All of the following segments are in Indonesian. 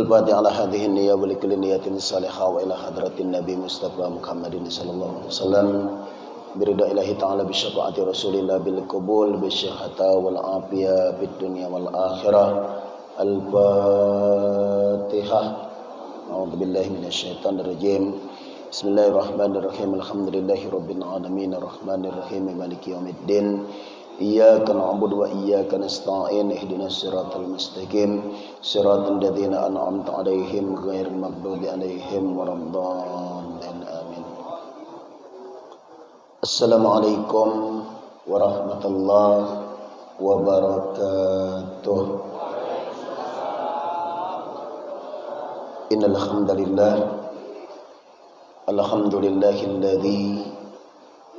Al-Fatihah ala hadhihi niyya wa likulli niyatin salihah wa ila hadratin Nabi Mustafa Muhammadin sallallahu alaihi wasallam birida ilahi ta'ala bi syafaati Rasulillah bil qabul bi syahata wal afiyah fid dunya wal akhirah. Al-Fatihah. A'udzu billahi minasyaitonir rajim. Bismillahirrahmanirrahim. Alhamdulillahi rabbil alamin arrahmanir rahim maliki yaumiddin. Iyyaka na'budu wa iyyaka nasta'in ihdinas siratal mustaqim siratal ladzina an'amta 'alaihim ghairil maghdubi 'alaihim waladdallin amin. Assalamualaikum warahmatullahi wabarakatuh. Innal hamdalillah alhamdulillahilladzi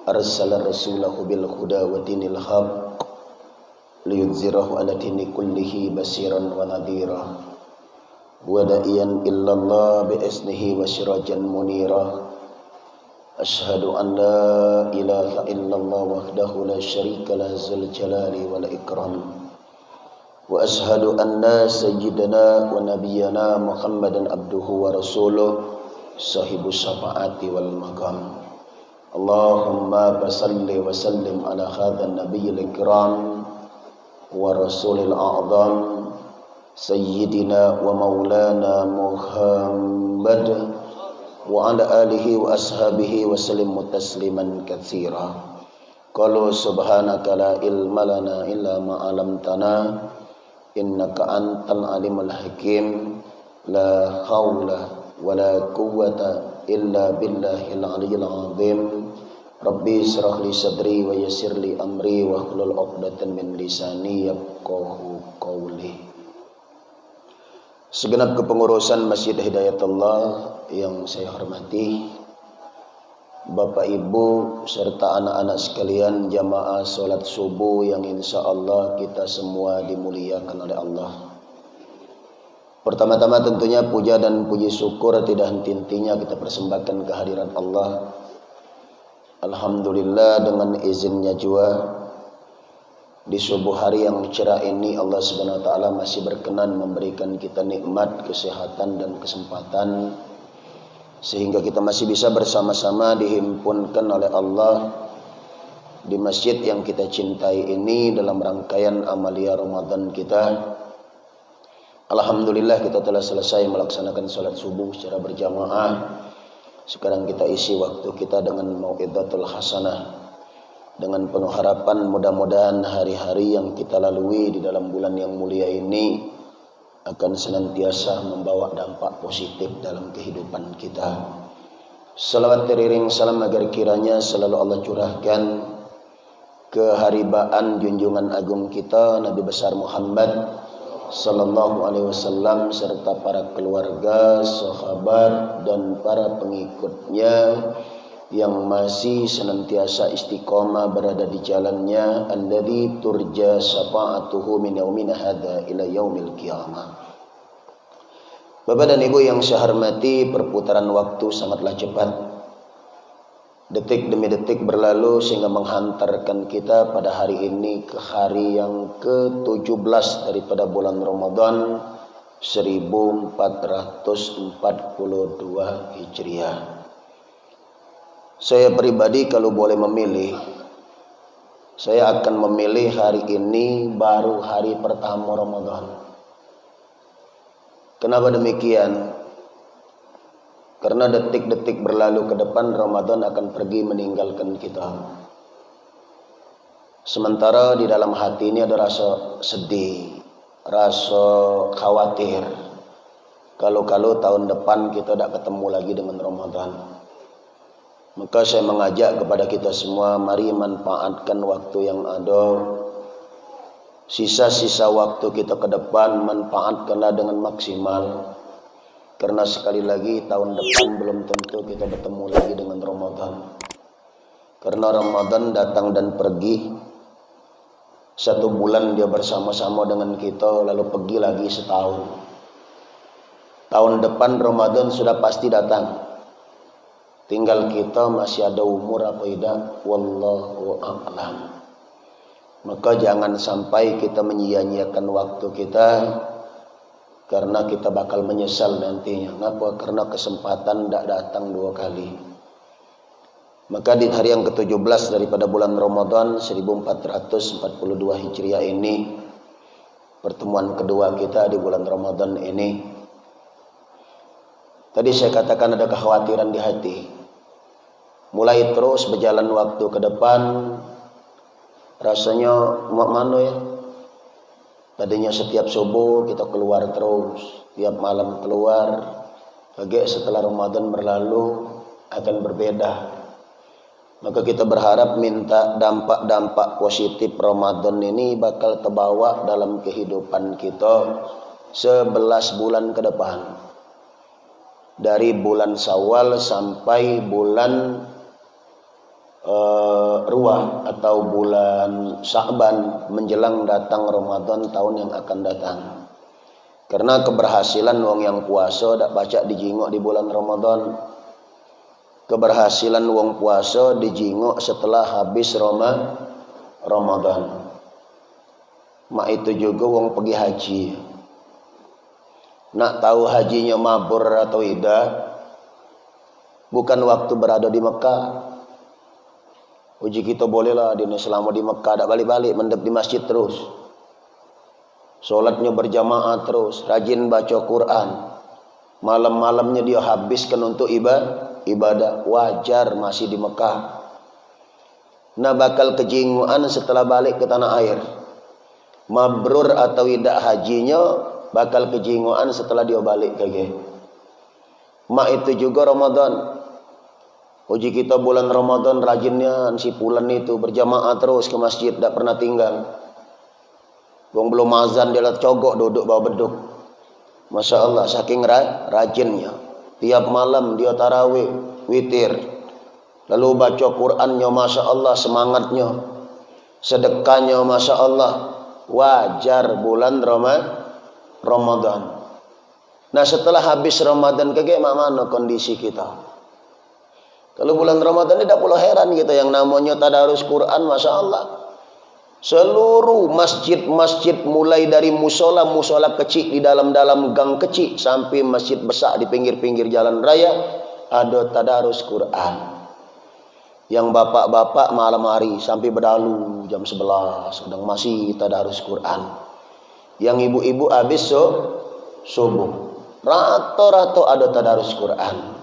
arsala rasulahu bil huda wa dinil haq liyudzhirahu 'ala dini kullihi basiran wa nadhira wa da'iyan illallah bi isnihi wa sirajan munira. Asyhadu an la ilaha illallah wahdahu la syarika la dzul jalali wal ikram wa asyhadu anna sayyidana wa nabiyyana Muhammadan abduhu wa rasuluh sahibus syafaati wal maqam. Allahumma basalli wa sallim ala hadzal nabiyil ikram wa rasulil a'zam sayyidina wa maulana Muhammad wa ala alihi wa ashabihi wa sallim tasliman katsira. Qalu subhanaka la ilma lana illa ma 'allamtana innaka antal alimul hakim. La haula wala quwwata illa billahil aliyyil azim. Rabbi israh li sadri wa yassir li amri wa hlul 'uqdatam min lisani yafqahu qawli. Segenap kepengurusan Masjid Hidayatullah yang saya hormati, Bapak Ibu serta anak-anak sekalian jamaah salat subuh yang insyaallah kita semua dimuliakan oleh Allah. Pertama-tama tentunya puja dan puji syukur tidak henti-hentinya kita persembahkan kehadiran Allah. Alhamdulillah dengan izinnya juga di subuh hari yang cerah ini Allah Subhanahu wa taala masih berkenan memberikan kita nikmat, kesehatan dan kesempatan sehingga kita masih bisa bersama-sama dihimpunkan oleh Allah di masjid yang kita cintai ini dalam rangkaian amalia Ramadan kita. Alhamdulillah kita telah selesai melaksanakan salat subuh secara berjamaah. Sekarang kita isi waktu kita dengan mau'izatul hasanah, dengan penuh harapan mudah-mudahan hari-hari yang kita lalui di dalam bulan yang mulia ini akan senantiasa membawa dampak positif dalam kehidupan kita. Salawat teriring salam agar kiranya selalu Allah curahkan keharibaan junjungan agung kita Nabi besar Muhammad sallallahu alaihi wasallam serta para keluarga, sahabat dan para pengikutnya yang masih senantiasa istiqamah berada di jalannya, alladzi turja syafa'atuhu min yaumina hadza ila yaumil qiyamah. Bapak dan Ibu yang saya hormati, perputaran waktu sangatlah cepat. Detik demi detik berlalu sehingga menghantarkan kita pada hari ini ke hari yang ke-17 daripada bulan Ramadan 1442 Hijriah. Saya pribadi kalau boleh memilih, saya akan memilih hari ini baru hari pertama Ramadan. Kenapa demikian? Karena detik-detik berlalu ke depan Ramadan akan pergi meninggalkan kita. Sementara di dalam hati ini ada rasa sedih, rasa khawatir. Kalau tahun depan kita tidak ketemu lagi dengan Ramadan. Maka saya mengajak kepada kita semua, mari manfaatkan waktu yang ada. Sisa-sisa waktu kita ke depan manfaatkanlah dengan maksimal. Karena sekali lagi tahun depan belum tentu kita bertemu lagi dengan Ramadan. Karena Ramadan datang dan pergi. 1 bulan dia bersama-sama dengan kita lalu pergi lagi setahun. Tahun depan Ramadan sudah pasti datang. Tinggal kita masih ada umur apa tidak, wallahu a'lam. Maka jangan sampai kita menyia-nyiakan waktu kita karena kita bakal menyesal nantinya. Ngapa? Karena kesempatan tidak datang 2 kali. Maka di hari yang ke-17 daripada bulan Ramadan 1442 Hijriah ini, pertemuan kedua kita di bulan Ramadan ini. Tadi saya katakan ada kekhawatiran di hati. Mulai terus berjalan waktu ke depan, rasanya mana ya? Tadinya setiap subuh kita keluar terus, tiap malam keluar. Agak setelah Ramadan berlalu akan berbeda. Maka kita berharap minta dampak-dampak positif Ramadan ini bakal terbawa dalam kehidupan kita 11 bulan ke depan. Dari bulan Syawal sampai bulan Ruah atau bulan Sya'ban menjelang datang Ramadan tahun yang akan datang. Karena keberhasilan wong yang puasa dak baca dijingok di bulan Ramadan. Keberhasilan wong puasa dijingok setelah habis Ramadan. Mak itu juga wong pergi haji. Nak tahu hajinya mabur atau tidak, bukan waktu berada di Mekah. Uji kita bolehlah selama di Mekah tak balik-balik mendep di masjid terus. Solatnya berjamaah terus, rajin baca Quran. Malam-malamnya dia habiskan untuk ibadah, wajar masih di Mekah. Nah bakal kejinguan setelah balik ke tanah air. Mabrur atau tidak hajinya bakal kejinguan setelah dia balik ke. Mak itu juga Ramadan. Uji kita bulan Ramadan rajinnya si pulan itu berjamaah terus ke masjid, tak pernah tinggal. Wong belum azan dia cogok duduk bawa beduk. Masya Allah saking rajinnya. Tiap malam dia tarawih, witir. Lalu baca Qur'annya Masya Allah semangatnya. Sedekahnya Masya Allah. Wajar bulan Ramadan. Nah setelah habis Ramadan bagaimana kondisi kita? Kalau bulan Ramadan tidak perlu heran kita yang namanya tadarus Quran, Masya Allah. Seluruh masjid-masjid mulai dari musola kecil di dalam-dalam gang kecil sampai masjid besar di pinggir-pinggir jalan raya ada tadarus Quran. Yang bapak-bapak malam hari sampai berdalu jam 11 sedang masih tadarus Quran. Yang ibu-ibu habis subuh. Rato-rato ada tadarus Quran.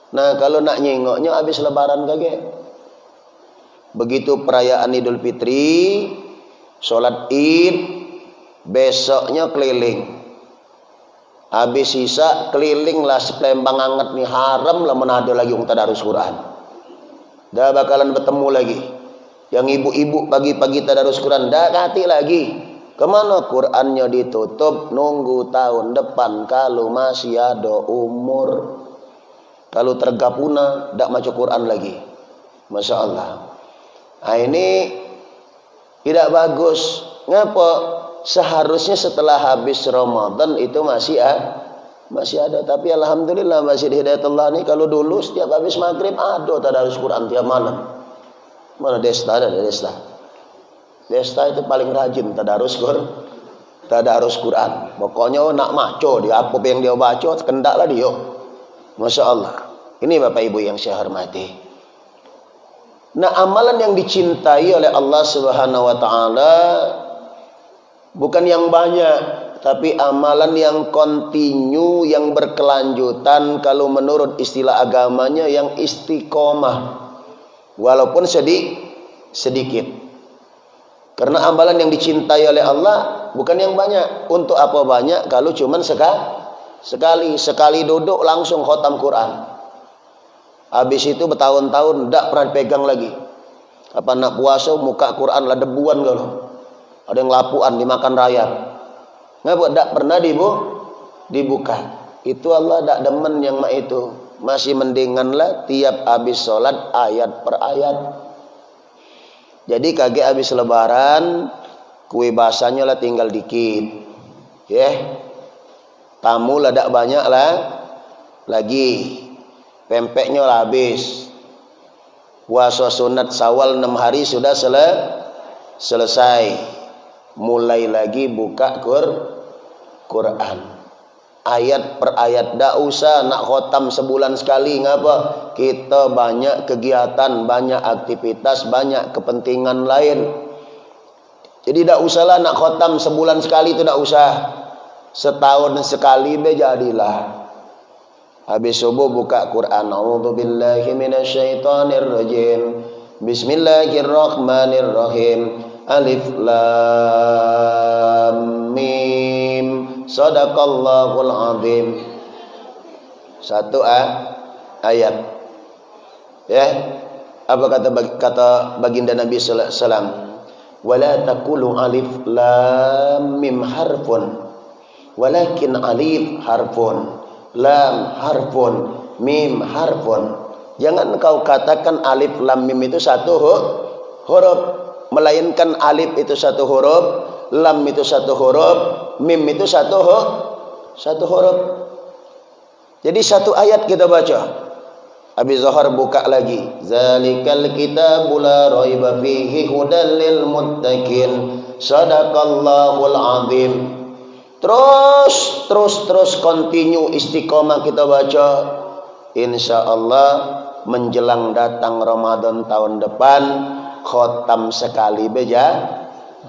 Nah kalau nak nyengoknya habis lebaran kage. Begitu perayaan Idul Fitri, sholat Id, besoknya keliling. Habis sisa keliling lah sepelembang anget nih haram lah menado lagi untuk tadarus Quran. Dah bakalan bertemu lagi. Yang ibu-ibu pagi-pagi tadarus Quran dah kati lagi. Kemana Qurannya ditutup nunggu tahun depan kalau masih ada umur. Kalau tergapuna, tak baca Quran lagi. Masya Allah. Nah, ini tidak bagus. Ngapa? Seharusnya setelah habis Ramadan itu masih ada. Tapi alhamdulillah masih di Hidayatullah ini. Kalau dulu setiap habis maghrib ada tadarus Quran tiap malam. Mana Desta ada Desta. Desta itu paling rajin tadarus Quran. Pokoknya nak maco dia apa yang dia baca kendaklah dia. Masya Allah. Ini Bapak Ibu yang saya hormati. Nah amalan yang dicintai oleh Allah Subhanahu Wa Taala bukan yang banyak, tapi amalan yang kontinu, yang berkelanjutan. Kalau menurut istilah agamanya yang istiqomah, walaupun sedikit. Karena amalan yang dicintai oleh Allah bukan yang banyak. Untuk apa banyak kalau cuman sekali duduk langsung khatam Quran. Habis itu bertahun-tahun tidak pernah pegang lagi. Apa nak puasa muka Quran lah debuan kalau. Ada yang lapuan dimakan rayap. Ngapa tidak pernah dibuka. Itu Allah tidak demen yang mak itu. Masih mendinganlah tiap habis sholat ayat per ayat. Jadi kage habis lebaran kue basahnya lah tinggal dikit. Tamu lah tak banyak lah lagi. Pempeknya lah habis. Puasa sunat Syawal 6 hari sudah selesai. Mulai lagi buka Quran. ayat per ayat. Ndak usah nak khotam sebulan sekali. Ngapa? Kita banyak kegiatan, banyak aktivitas, banyak kepentingan lain. Jadi ndak usahlah nak khotam sebulan sekali, itu ndak usah. Setahun sekali be jadilah. Habis subuh buka Quran. A'udzubillahi minasyaitonir rajim. Bismillahirrahmanirrahim. Alif lam mim. Shadaqallahul azim. Satu ayat. Ya. Apa kata baginda Nabi sallallahu alaihi wasallam? Wala taqulu alif lam mim harfun. Walakin alif harfun. Lam harfun, mim harfun. Jangan kau katakan alif lam mim itu satu huruf, melainkan alif itu satu huruf, lam itu satu huruf, mim itu satu huruf. Jadi satu ayat kita baca. Habis zuhur buka lagi. Zalikal kitabul la raiba fihi hudal lil muttaqin. Shadaqallahul azim. Terus continue istiqomah kita baca. Insya Allah menjelang datang Ramadan tahun depan, khotam sekali beja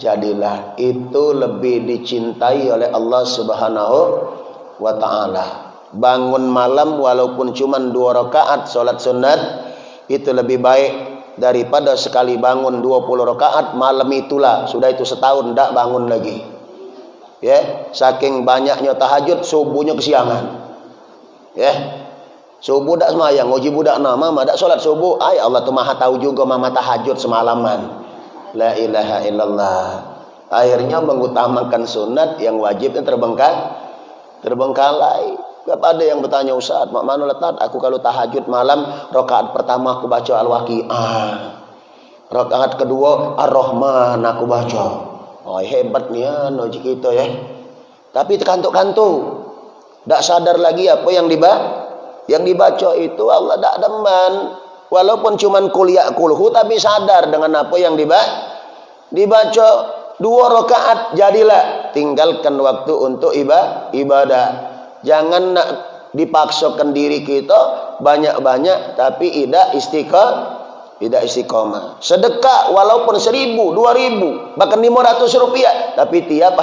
jadilah. Itu lebih dicintai oleh Allah Subhanahu wa ta'ala. Bangun malam walaupun cuma 2 rakaat salat sunat, itu lebih baik daripada sekali bangun 20 rakaat malam itulah. Sudah itu setahun tidak bangun lagi. Ya, saking banyaknya tahajud, subuhnya kesiangan. Ya, subuh dak semayang, ngoji budak mama dak salat subuh. Ay Allah tu Maha tahu juga mama tahajud semalaman. La ilaha illallah. Akhirnya mengutamakan sunat yang wajibnya terbengkalai. Ada yang bertanya, Ustaz, mak mana letak aku kalau tahajud malam, rakaat pertama aku baca Al-Waqi'ah. Rakaat kedua Ar-Rahman aku baca. Oh hebat nih kita ya. Tapi kantuk-kantuk, tak sadar lagi apa yang dibaca itu Allah tak deman. Walaupun cuman kuliah kulhu, tapi sadar dengan apa yang dibaca. 2 rakaat jadilah. Tinggalkan waktu untuk ibadah. Jangan nak dipaksakan diri kita banyak-banyak, tapi tidak istiqomah. Sedekah walaupun 1.000, 2.000, bahkan 500 rupiah, tapi tiap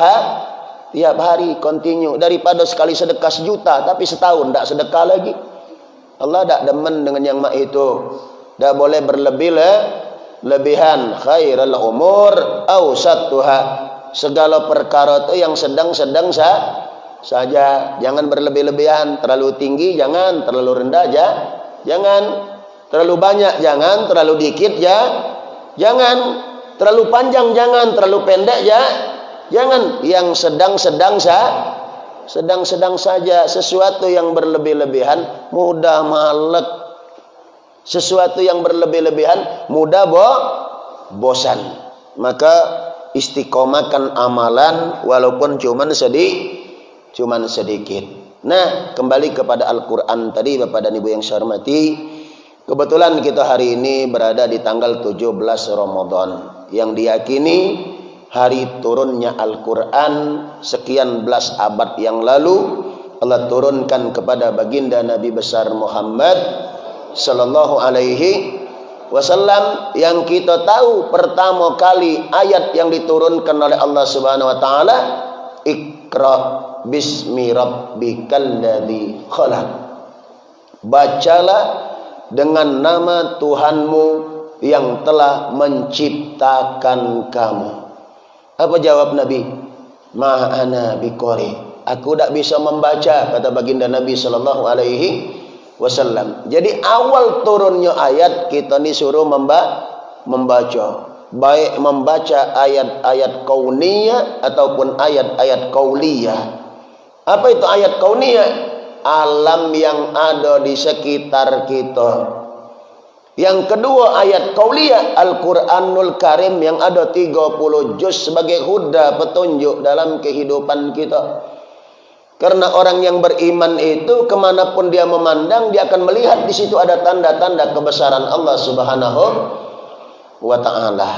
hari continue. Daripada sekali sedekah 1 juta tapi setahun tak sedekah lagi. Allah tak demen dengan yang mak itu. Tak boleh berlebihan. Khairul umur awsatuha. Segala perkara itu yang sedang-sedang saja. Jangan berlebih-lebihan. Terlalu tinggi jangan, terlalu rendah jangan. Terlalu banyak jangan, terlalu dikit jangan, terlalu panjang jangan, terlalu pendek jangan. Yang sedang-sedang saja. Sesuatu yang berlebih-lebihan mudah malek. Sesuatu yang berlebih-lebihan mudah bosan. Maka istiqomahkan amalan walaupun cuman sedikit. Nah, kembali kepada Al-Qur'an tadi Bapak dan Ibu yang saya hormati. Kebetulan kita hari ini berada di tanggal 17 Ramadan yang diyakini hari turunnya Al-Quran. Sekian belas abad yang lalu Allah turunkan kepada baginda Nabi besar Muhammad sallallahu alaihi wasallam, yang kita tahu pertama kali ayat yang diturunkan oleh Allah Subhanahu wa taala, Iqra bismi rabbikal ladzi khalaq. Bacalah dengan nama Tuhanmu yang telah menciptakan kamu. Apa jawab Nabi? Ma ana biqari. Aku tak bisa membaca, kata baginda Nabi sallallahu alaihi wasallam. Jadi awal turunnya ayat kita disuruh membaca. Baik membaca ayat-ayat kauniyah ataupun ayat-ayat qauliyah. Apa itu ayat kauniyah? Alam yang ada di sekitar kita. Yang kedua ayat qauliyah, Al-Quranul Karim yang ada 30 juz sebagai huda, petunjuk dalam kehidupan kita. Karena orang yang beriman itu kemanapun dia memandang, dia akan melihat di situ ada tanda-tanda kebesaran Allah Subhanahu wa ta'ala.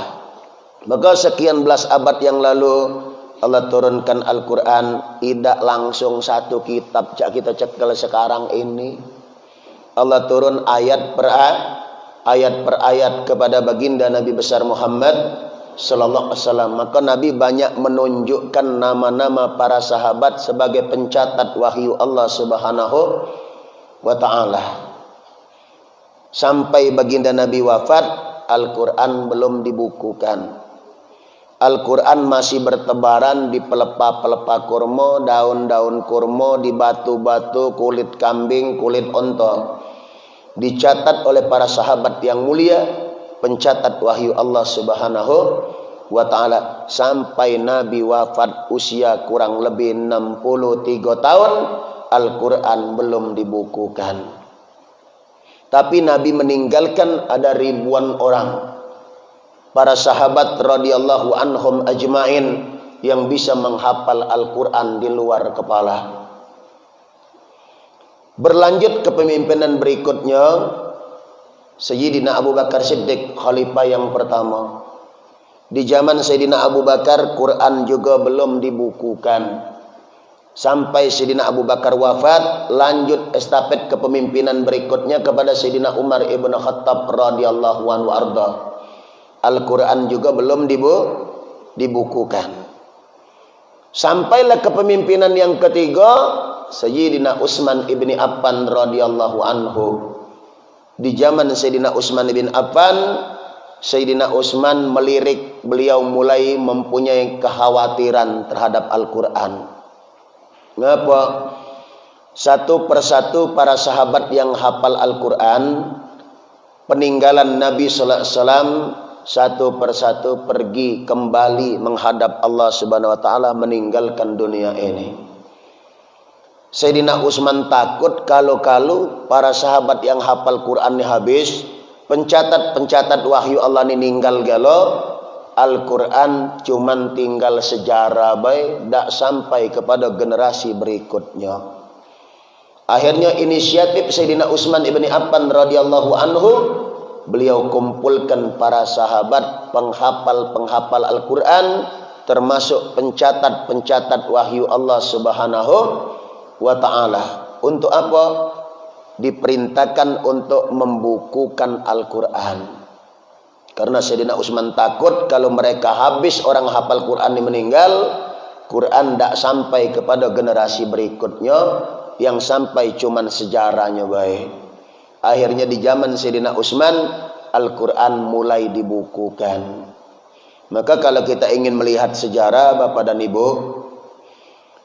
Maka sekian belas abad yang lalu Allah turunkan Al-Quran, tidak langsung satu kitab kita cekel sekarang ini. Allah turun ayat per ayat kepada baginda Nabi besar Muhammad sallallahu alaihi wasallam. Maka Nabi banyak menunjukkan nama-nama para sahabat sebagai pencatat wahyu Allah Subhanahu wa taala. Sampai baginda Nabi wafat, Al-Quran belum dibukukan. Al-Quran masih bertebaran di pelepah-pelepah kurma, daun-daun kurma, di batu-batu, kulit kambing, kulit onta. Dicatat oleh para sahabat yang mulia, pencatat wahyu Allah Subhanahu wa ta'ala. Sampai Nabi wafat usia kurang lebih 63 tahun, Al-Quran belum dibukukan. Tapi Nabi meninggalkan ada ribuan orang, para sahabat radhiyallahu anhum ajmain, yang bisa menghafal Al-Quran di luar kepala. Berlanjut ke pemimpinan berikutnya, Sayyidina Abu Bakar Siddiq, khalifah yang pertama. Di zaman Sayyidina Abu Bakar, Quran juga belum dibukukan. Sampai Sayyidina Abu Bakar wafat, lanjut estafet kepemimpinan berikutnya kepada Sayyidina Umar ibn Khattab radhiyallahu anhu arda. Al-Quran juga belum dibukukan. Sampailah kepemimpinan yang ketiga, Sayyidina Utsman ibn Affan radhiyallahu anhu. Di zaman Sayyidina Utsman ibn Affan, Sayyidina Utsman melirik, beliau mulai mempunyai kekhawatiran terhadap Al-Quran. Ngapa? Satu persatu para sahabat yang hafal Al-Quran, peninggalan Nabi sallallahu alaihi wasallam, satu persatu pergi kembali menghadap Allah Subhanahu wa taala, meninggalkan dunia ini. Sayyidina Utsman takut kalau para sahabat yang hafal Quran ini habis, pencatat wahyu Allah ini ninggal galo, Al-Quran cuman tinggal sejarah baik, tak sampai kepada generasi berikutnya. Akhirnya inisiatif Sayyidina Utsman ibn Affan radhiyallahu anhu, beliau kumpulkan para sahabat penghafal Al-Quran, termasuk pencatat wahyu Allah Subhanahu wa ta'ala. Untuk apa? Diperintahkan untuk membukukan Al-Quran. Karena Sayyidina Utsman takut kalau mereka habis orang hafal Quran ini meninggal, Quran tidak sampai kepada generasi berikutnya, yang sampai cuman sejarahnya baik. Akhirnya di zaman Sayyidina Utsman, Al-Quran mulai dibukukan. Maka kalau kita ingin melihat sejarah Bapak dan Ibu,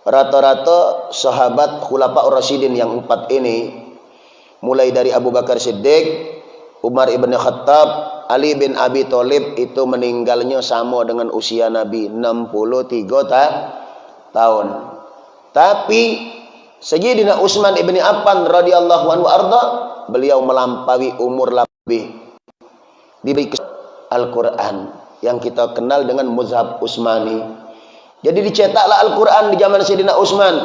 rata-rata sahabat Khulafaur Rasyidin yang 4 ini, mulai dari Abu Bakar Siddiq, Umar ibn Khattab, Ali bin Abi Thalib, itu meninggalnya sama dengan usia Nabi, 63 tahun. Tapi Sayyidina Utsman ibn Affan radhiyallahu anhu arda, beliau melampaui umur lebih, diberi Al-Quran yang kita kenal dengan Muzhab Utsmani. Jadi dicetaklah Al-Quran di zaman Sayyidina Utsman.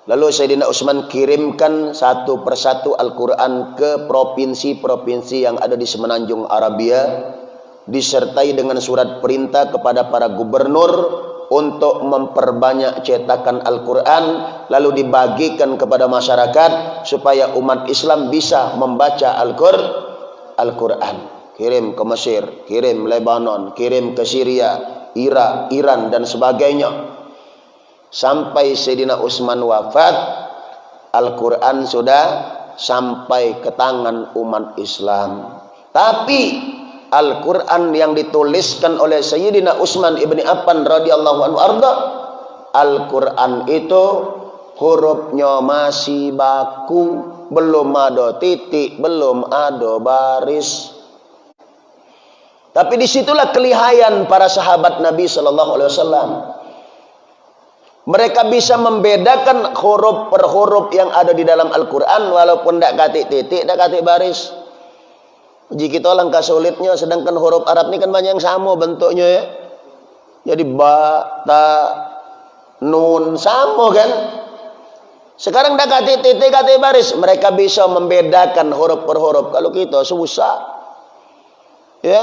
Lalu Sayyidina Utsman kirimkan satu persatu Al-Quran ke provinsi-provinsi yang ada di semenanjung Arabia, disertai dengan surat perintah kepada para gubernur untuk memperbanyak cetakan Al-Quran, lalu dibagikan kepada masyarakat supaya umat Islam bisa membaca Al-Quran. Kirim ke Mesir, kirim Lebanon, kirim ke Syria, Iran dan sebagainya. Sampai Sayyidina Utsman wafat, Al-Quran sudah sampai ke tangan umat Islam. Tapi Al-Quran yang dituliskan oleh Sayyidina Utsman ibn Affan radhiyallahu anhu arda, Al-Quran itu hurufnya masih baku, belum ada titik, belum ada baris. Tapi disitulah kelihayan para sahabat Nabi sallallahu alaihi wasallam. Mereka bisa membedakan huruf per huruf yang ada di dalam Al-Quran, walaupun tidak katik titik, tidak katik baris. Jika kita langkah sulitnya, sedangkan huruf Arab ini kan banyak yang sama bentuknya ya. Jadi ba, ta, nun, sama kan. Sekarang tidak katik titik, katik baris. Mereka bisa membedakan huruf per huruf. Kalau kita susah. Ya.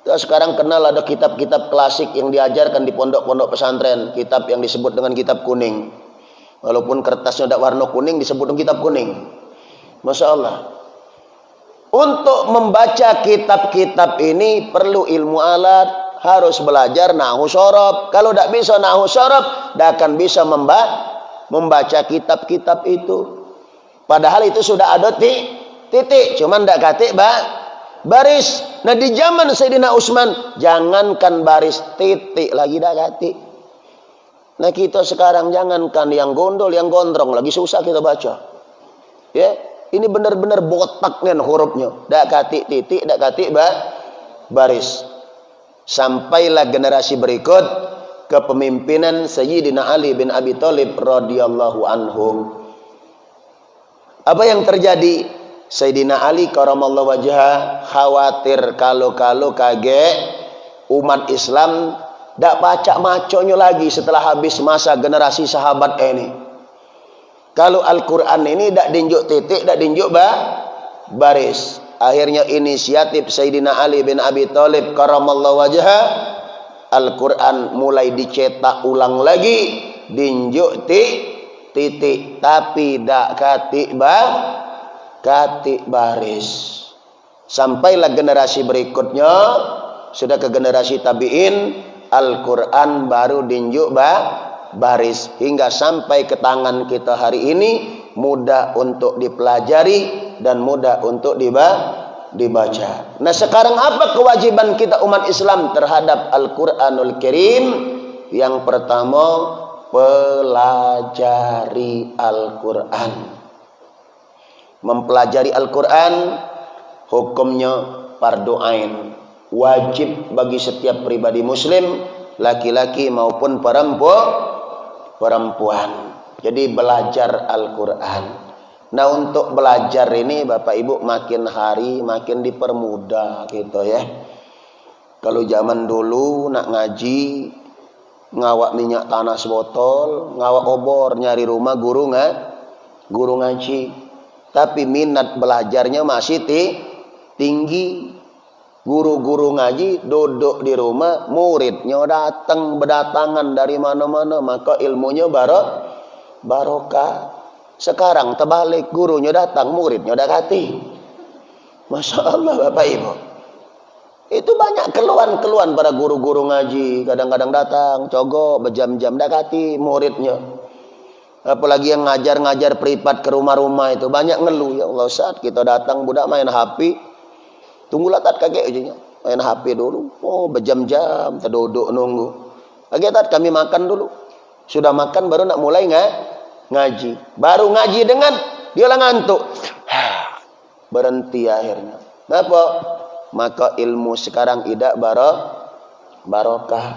Sekarang kenal ada kitab-kitab klasik yang diajarkan di pondok-pondok pesantren, kitab yang disebut dengan kitab kuning. Walaupun kertasnya ada warna kuning disebut dengan kitab kuning. Masya Allah. Untuk membaca kitab-kitab ini perlu ilmu alat, harus belajar nahwu shorof. Kalau tidak bisa nahwu shorof, tidak akan bisa membaca kitab-kitab itu. Padahal itu sudah ada titik, cuman tidak katik baris. Nah di zaman Sayyidina Utsman, jangankan baris, titik lagi dah ganti. Nah kita sekarang jangankan yang gondol, yang gondrong lagi susah kita baca. Ya, ini benar-benar botak nih hurufnya. Dak katik titik, dak katik baris. Sampailah generasi berikut kepemimpinan Sayyidina Ali bin Abi Thalib radhiyallahu anhu. Apa yang terjadi? Sayyidina Ali karamallahu wajhah khawatir kalau kaget umat Islam dak pacak maconya lagi setelah habis masa generasi sahabat ini. Kalau Al-Quran ini dak dinjuk titik, dak dinjuk baris. Akhirnya inisiatif Sayyidina Ali bin Abi Thalib karamallahu wajhah, Al-Quran mulai dicetak ulang lagi, dinjuk titik, tapi dak katik baris. Sampailah generasi berikutnya, sudah ke generasi tabi'in, Al-Quran baru dinjuk baris. Hingga sampai ke tangan kita hari ini, mudah untuk dipelajari dan mudah untuk dibaca. Nah sekarang apa kewajiban kita umat Islam terhadap Al-Quranul Karim? Yang pertama, pelajari Al-Quran. Mempelajari Al-Quran hukumnya fardu ain, wajib bagi setiap pribadi muslim, laki-laki maupun perempuan. Jadi belajar Al-Quran. Nah untuk belajar ini Bapak Ibu makin hari makin dipermudah gitu ya. Kalau zaman dulu nak ngaji, ngawak minyak tanah sebotol, ngawak obor, nyari rumah guru ngaji. Tapi minat belajarnya masih tinggi. Guru-guru ngaji duduk di rumah, muridnya berdatangan dari mana-mana, maka ilmunya barokah. Sekarang terbalik, gurunya datang, muridnya dah kati. Masya Allah Bapak Ibu. Itu banyak keluhan para guru-guru ngaji. Kadang-kadang datang, cogok, berjam-jam dah kati muridnya. Apalagi yang ngajar-ngajar privat ke rumah-rumah itu banyak ngeluh. Ya Allah Ustaz, kita datang budak main HP. Tunggulah tat kakek ujungnya. Main HP dulu. Oh berjam-jam terduduk nunggu. Kakek tat kami makan dulu. Sudah makan baru nak mulai ngaji. Baru ngaji dengan dia lah ngantuk. Berhenti akhirnya. Kenapa? Maka ilmu sekarang tidak barokah.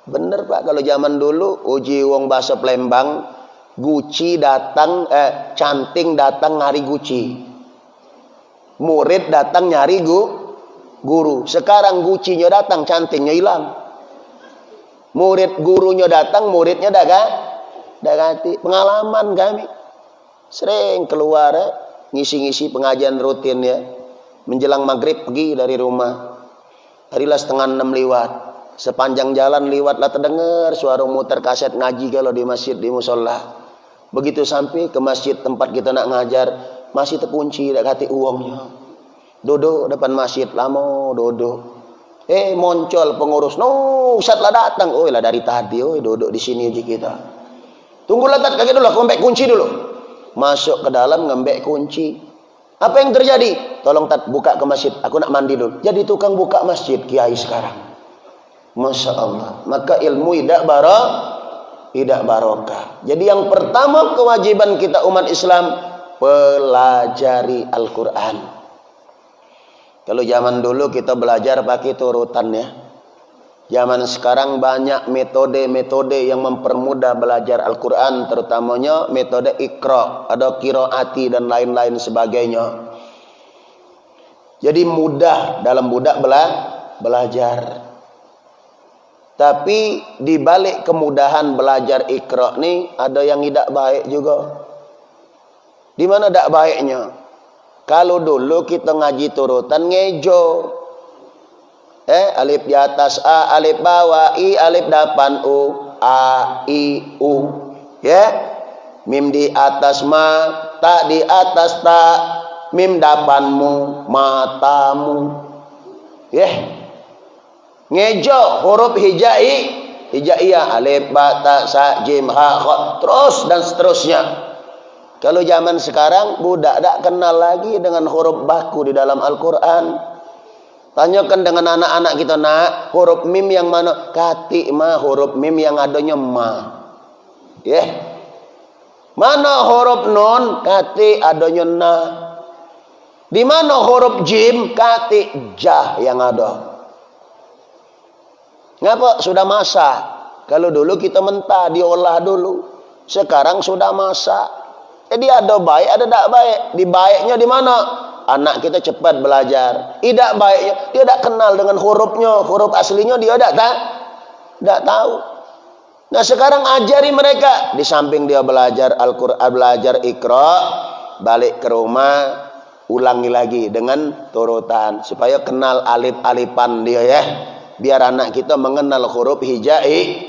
Bener Pak, kalau zaman dulu uji wong bahasa Palembang, Guci datang, canting datang nyari Guci. Murid datang nyari guru. Sekarang Gucinya datang, cantingnya hilang. Murid gurunya datang, muridnya dah ganti. Pengalaman kami. Sering keluar ngisi-ngisi pengajian rutin ya. Menjelang maghrib pergi dari rumah. Harilah 5:30 lewat. Sepanjang jalan lewat lah terdengar suara muter kaset ngaji kalau di masjid, di musola. Begitu sampai ke masjid tempat kita nak ngajar, masih terkunci, tak kati uangnya. Duduk depan masjid, lama duduk. Muncul pengurus, no, Ustaz lah datang. Oh lah dari tadi, duduk di sini aja kita. Tunggulah tat kaget dulu, aku ngembek kunci dulu. Masuk ke dalam ngembek kunci. Apa yang terjadi? Tolong tat buka ke masjid, aku nak mandi dulu. Jadi tukang buka masjid kiai sekarang. Masya Allah. Maka ilmu tidak barokah. Jadi yang pertama kewajiban kita umat Islam, pelajari Al-Quran. Kalau zaman dulu kita belajar pakai turutan ya. Zaman sekarang banyak metode-metode yang mempermudah belajar Al-Quran, terutamanya metode Iqra, ada qiraati dan lain-lain sebagainya. Jadi mudah dalam budak belajar. Tapi di balik kemudahan belajar Iqra ni ada yang tidak baik juga. Di mana tidak baiknya? Kalau dulu kita ngaji turutan ngejo. Alif di atas A, alif bawah I, alif depan U, A, I, U. Ya. Mim di atas ma, ta di atas ta, mim depanmu, matamu. Ya. Ngejo huruf hijaiyah, alif, ba, ta, sa, jim, ha, kha, terus dan seterusnya. Kalau zaman sekarang budak tak kenal lagi dengan huruf baku di dalam Al-Qur'an. Tanyakan dengan anak-anak kita, nak, huruf mim yang mana? Kati ma, huruf mim yang adanya ma. Ya. Mana huruf nun? Kati adanya na. Di mana huruf jim? Kati jah yang ada. Ngapa? Sudah masak. Kalau dulu kita mentah, diolah dulu. Sekarang sudah masak. Jadi ada baik, ada tak baik. Di baiknya di mana? Anak kita cepat belajar. Tidak baiknya, dia tak kenal dengan hurufnya, huruf aslinya dia tak tahu. Nah sekarang ajari mereka. Di samping dia belajar Al-Quran, belajar Iqra, balik ke rumah, ulangi lagi dengan turutan supaya kenal alif-alifan dia ya. Biar anak kita mengenal huruf hijaiyah.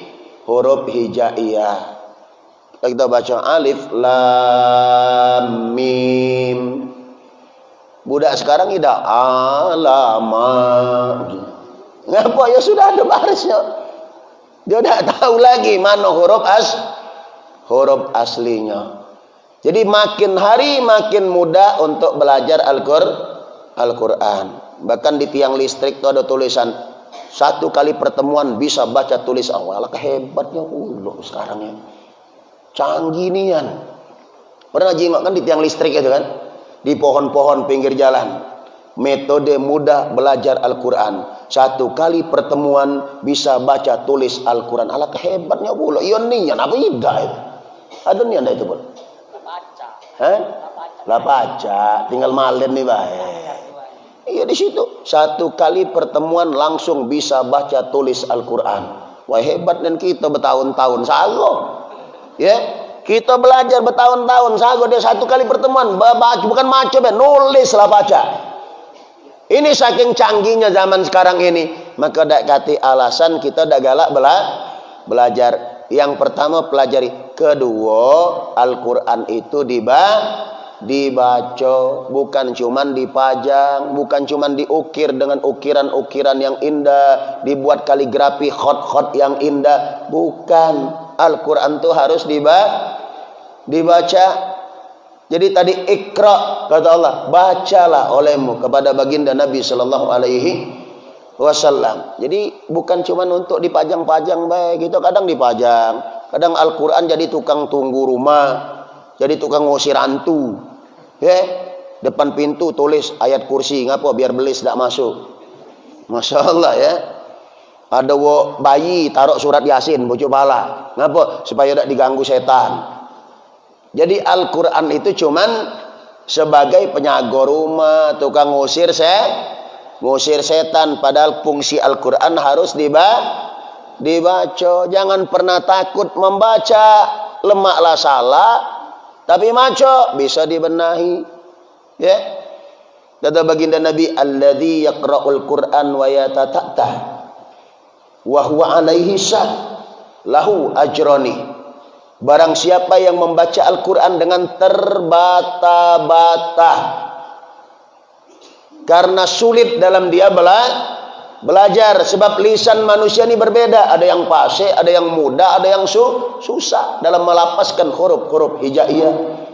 Kita baca alif lam mim. Budak sekarang tidak alama. Ngapa? Ya sudah ada barisnya. Dia tidak tahu lagi mana huruf aslinya. Jadi makin hari makin mudah untuk belajar Al-Quran. Bahkan di tiang listrik itu ada tulisan 1 kali pertemuan bisa baca tulis awal. Hebatnya sekarang ya. Canggih nian. Pernah jingok kan di tiang listrik itu kan? Di pohon-pohon pinggir jalan. Metode mudah belajar Al-Quran. 1 kali pertemuan bisa baca tulis Al-Quran. Alah hebatnya pula. Iya nian apa ida itu? Ada nian itu pun. Lah baca. Tinggal malen nih baik. Iya di situ. 1 kali pertemuan langsung bisa baca tulis Al-Quran. Wah hebat dan kita bertahun-tahun sago. Ya. Kita belajar bertahun-tahun, sago dia 1 kali pertemuan, bukan maco, nulis lah baca. Ini saking canggihnya zaman sekarang ini, maka dak kati alasan kita dak galak belajar. Yang pertama pelajari, kedua Al-Quran itu dibaca, bukan cuman dipajang, bukan cuman diukir dengan ukiran-ukiran yang indah, dibuat kaligrafi khot-khot yang indah, bukan. Al-Quran itu harus dibaca. Jadi tadi Iqra kata Allah, bacalah olehmu kepada baginda Nabi sallallahu alaihi wasallam. Jadi bukan cuma untuk dipajang-pajang baik, itu kadang dipajang. Kadang Al-Quran jadi tukang tunggu rumah, jadi tukang ngusir hantu. Depan pintu tulis ayat kursi, ngapa? Biar belis tidak masuk. Masya Allah ya. Ada bayi taruh surat Yasin bocok pala. Ngapa? Supaya tidak diganggu setan. Jadi Al-Quran itu cuman sebagai penyaga rumah, tukang ngusir setan. Padahal fungsi Al-Quran harus dibaca. Jangan pernah takut membaca. Lemaklah salah, tapi maco bisa dibenahi. Ya. Kata baginda Nabi, alladzi yaqra'ul Qur'an wa yatatatah wa huwa alaihi syah lahu ajrani. Barang siapa yang membaca Al-Quran dengan terbata-bata karena sulit dalam dia belajar, sebab lisan manusia ini berbeda, ada yang fasih, ada yang mudah, ada yang susah dalam melafazkan huruf-huruf hijaiyah.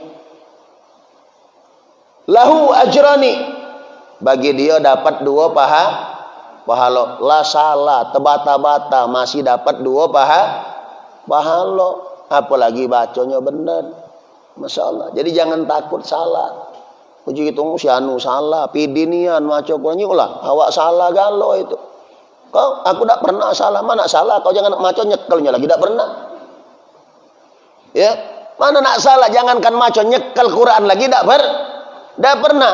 Lahu ajrani, bagi dia dapat 2 pahala. La salah tebata-bata masih dapat 2 pahala. Apalagi bacanya benar. Masya Allah. Jadi jangan takut salah. Puji hitung si anu salah, pidinian maco kurangnya ulah. Awak salah galau itu. Aku tak pernah salah. Mana salah? Kau jangan maco nyekelnya lagi, tak pernah. Ya, mana nak salah? Jangankan maco nyekel Quran lagi, tak pernah.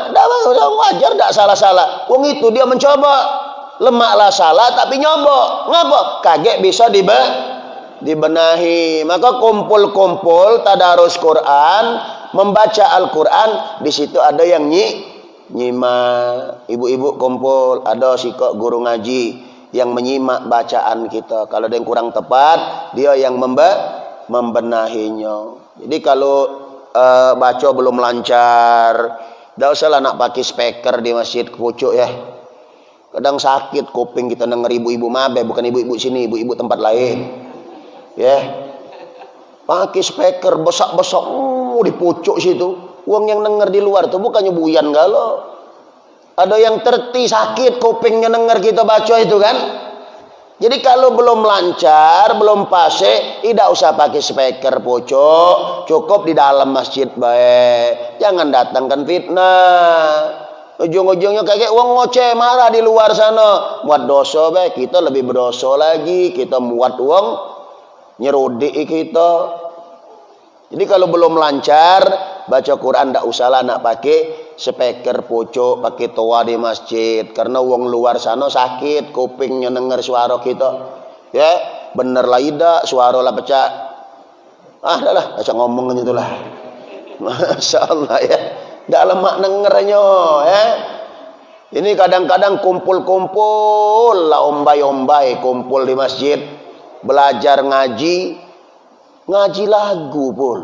Wajar tak salah-salah. Wong itu dia mencoba. Lemaklah salah tapi nyoba. Ngapa? Kaget bisa dibenahi. Maka kumpul-kumpul tadarus Quran, membaca Al-Quran, di situ ada yang nyimak, ibu-ibu kumpul, ada sikok guru ngaji yang menyimak bacaan kita. Kalau ada yang kurang tepat, dia yang membenahinya. Jadi kalau baca belum lancar, tidak usahlah nak pakai speaker di masjid pucuk ya. Kadang sakit kuping kita denger ibu-ibu mabe, bukan ibu-ibu sini, ibu-ibu tempat lain. Ya. Pakai speaker besar-besar di pucuk situ. Uang yang denger di luar tuh bukannya buyan galau. Ada yang terti sakit kupingnya denger kita baca itu kan. Jadi kalau belum lancar, belum pase, tidak usah pakai speaker pucuk, cukup di dalam masjid baik. Jangan datangkan fitnah. Ujung-ujungnya kayak uang ngoceh marah di luar sana. Muat dosa baik, kita lebih berdosa lagi, kita muat uang nyerudi kita. Jadi kalau belum lancar baca Quran, ndak usahlah nak pakai speaker pucuk, pakai toa di masjid, karena wong luar sana sakit kupingnya denger suara kita. Ya, bener lah ida suara lah pecah. Dah lah, acak ngomong itulah. Masya Allah ya. Ndak lemak dengernya ya. Ini kadang-kadang kumpul-kumpul lah, ombai-ombai kumpul di masjid, belajar ngaji lagu pun.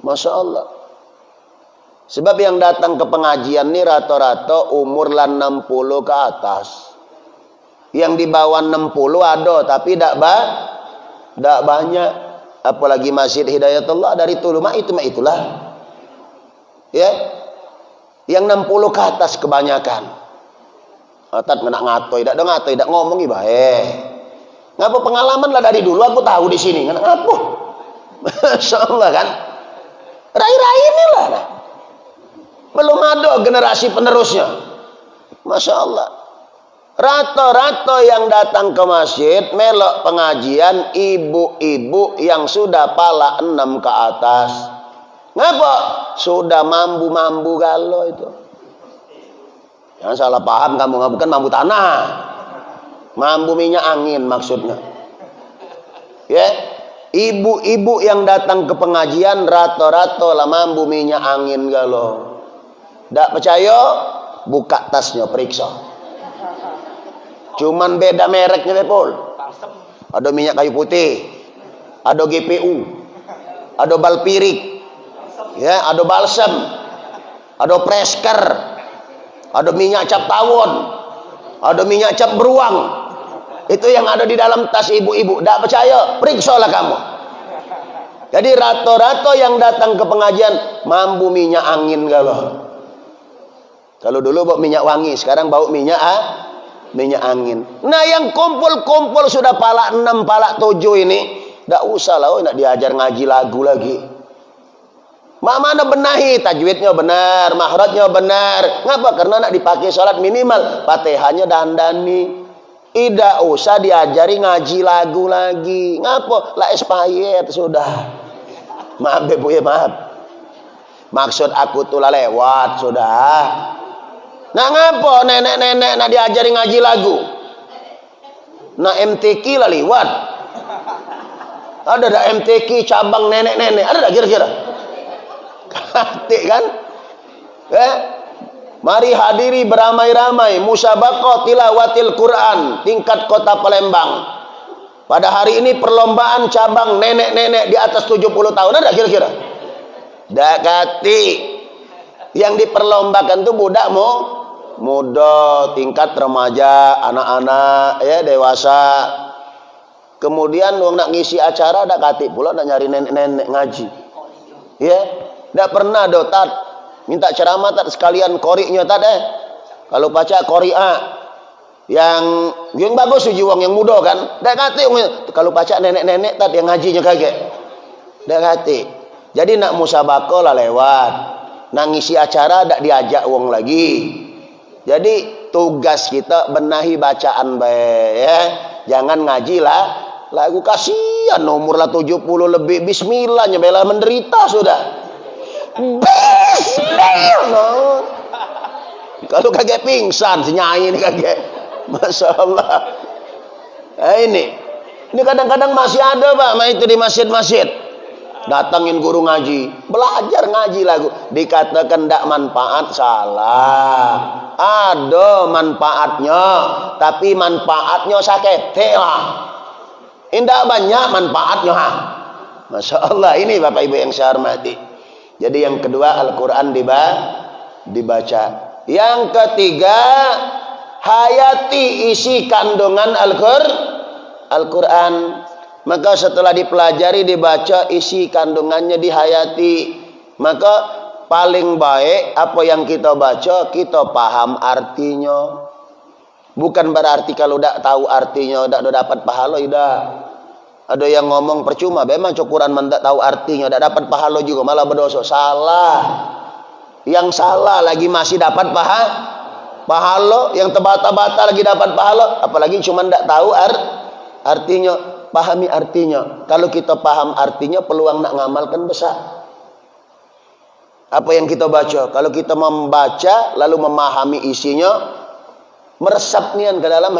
Masya Allah. Sebab yang datang ke pengajian ni rata-rata umur lah 60 ke atas. Yang di bawah 60 ada, tapi tak banyak. Apalagi Masjid Hidayatullah dari Tuluma itulah. Ya. Yang 60 ke atas kebanyakan. Atat nak ngatoi, tak ngomong ibahe. Ngapa pengalaman lah dari dulu aku tahu di sini. Ngapa? Masya Allah kan. Rai-rai inilah. Belum ada generasi penerusnya. Masya Allah. Rata-rata yang datang ke masjid melok pengajian ibu-ibu yang sudah pala 6 ke atas. Ngapa? Sudah mambu-mambu galau itu. Jangan salah paham kamu, bukan mambu tanah. Mambu minyak angin maksudnya. Ya, ibu-ibu yang datang ke pengajian rata-rata lah mambu minyak angin galau. Tak percaya, buka tasnya, periksa. Cuman beda mereknya Pol. Ada minyak kayu putih, ada GPU, ada balpirik, ya, ada balsam, ada presker, ada minyak cap tawon, ada minyak cap beruang. Itu yang ada di dalam tas ibu-ibu. Tak percaya, periksalah kamu. Jadi rata-rata yang datang ke pengajian mambu minyak angin galau. Kalau dulu bau minyak wangi, sekarang bau minyak angin. Nah, yang kumpul-kumpul sudah pala 6, pala 7 ini, tak usah lah nak diajar ngaji lagu lagi. Mana benahi, tajwidnya benar, mahrajnya benar. Ngapa? Karena nak dipakai salat minimal Fatihahnya dandani. Tidak usah diajari ngaji lagu lagi. Ngapa? Lah expired sudah. Maaf Bu ya, maaf. Maksud aku tuh lah lewat sudah. Nah ngapa nenek-nenek nak diajari ngaji lagu? Nah MTQ lah lewat. Ada MTQ cabang nenek-nenek, ada tak kira-kira? Katik kan? Mari hadiri beramai-ramai musabaqah tilawatil Quran tingkat Kota Palembang. Pada hari ini perlombaan cabang nenek-nenek di atas 70 tahun, ada kira-kira? Dak kati. Yang diperlombakan tuh budak muda, tingkat remaja, anak-anak, ya dewasa. Kemudian wong nak ngisi acara dak kati pula nak nyari nenek-nenek ngaji. Ya, dak pernah do tat minta ceramah tak sekalian koriknya tak Kalau baca koria yang bagus uji wong yang muda kan. Dak kati kalau baca nenek-nenek tak yang ngajinya kagak. Dak kati. Jadi nak musabaqah lah lewat. Nak ngisi acara dak diajak wong lagi. Jadi tugas kita benahi bacaan baik ya. Jangan ngaji lah lagu, kasihan umur lah 70 lebih bismillahnya bela menderita sudah. Bismillah. Kalau kagak pingsan si nyai ini kagak. Masya Allah. Nah, ini kadang-kadang masih ada Pak, itu di masjid-masjid. Datangin guru ngaji, belajar ngaji lagu. Dikatakan ndak manfaat, salah. Ada manfaatnya, tapi manfaatnya sakete lah. Indah banyak manfaatnya. Masya Allah, ini Bapak Ibu yang saya hormati. Jadi yang kedua, Al-Quran dibaca. Yang ketiga, hayati isi kandungan Al-Quran. Maka setelah dipelajari, dibaca, isi kandungannya dihayati. Maka paling baik apa yang kita baca, kita paham artinya. Bukan berarti kalau tidak tahu artinya, tidak dapat pahala, tidak. Ada yang ngomong percuma, memang Quran tidak tahu artinya, tidak dapat pahala juga, malah berdosa. Salah. Yang salah lagi masih dapat pahala, yang terbata-bata lagi dapat pahala, apalagi cuma tidak tahu artinya. Pahami artinya. Kalau kita paham artinya, peluang nak ngamalkan besar. Apa yang kita baca, kalau kita membaca lalu memahami isinya, meresap nian ke dalam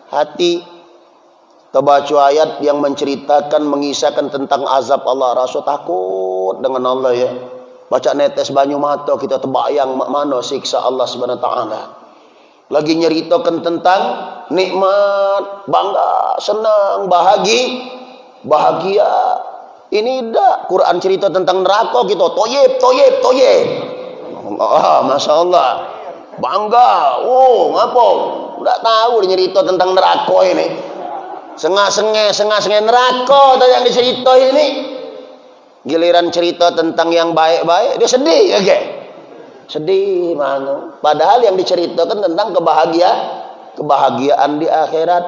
hati. Kita baca ayat yang menceritakan, mengisahkan tentang azab Allah, rasa takut dengan Allah ya. Baca netes banyu mata, kita terbayang mana siksa Allah Subhanahu wa taala. Lagi nyeritakan tentang nikmat, bangga, senang, bahagia. Ini dah Quran cerita tentang neraka, kita toyib. Masya Allah, bangga. Ngapa? Tidak tahu dia cerita tentang neraka ini. Sengah-sengah neraka yang dicerita ini. Giliran cerita tentang yang baik-baik, dia sedih, okay? Sedih mana? Padahal yang diceritakan tentang kebahagiaan di akhirat.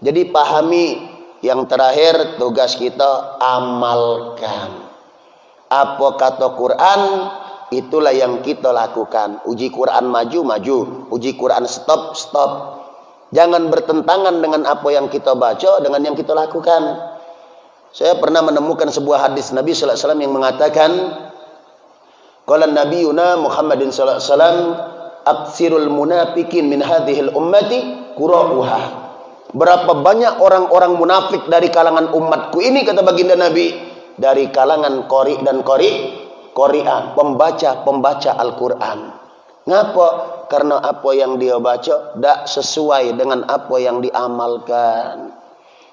Jadi pahami. Yang terakhir, tugas kita amalkan. Apa kata Quran, itulah yang kita lakukan. Uji Quran maju. Uji Quran stop. Jangan bertentangan dengan apa yang kita baca, dengan yang kita lakukan. Saya pernah menemukan sebuah hadis Nabi sallallahu alaihi wasallam yang mengatakan, qala nabiyuna Muhammadin sallallahu alaihi wasallam, aksirul munafikin min hadhil ummati qura'uha. Berapa banyak orang-orang munafik dari kalangan umatku ini, kata baginda Nabi, dari kalangan qari dan qari'ah, pembaca Al-Quran. Ngapa? Karena apa yang dia baca tidak sesuai dengan apa yang diamalkan.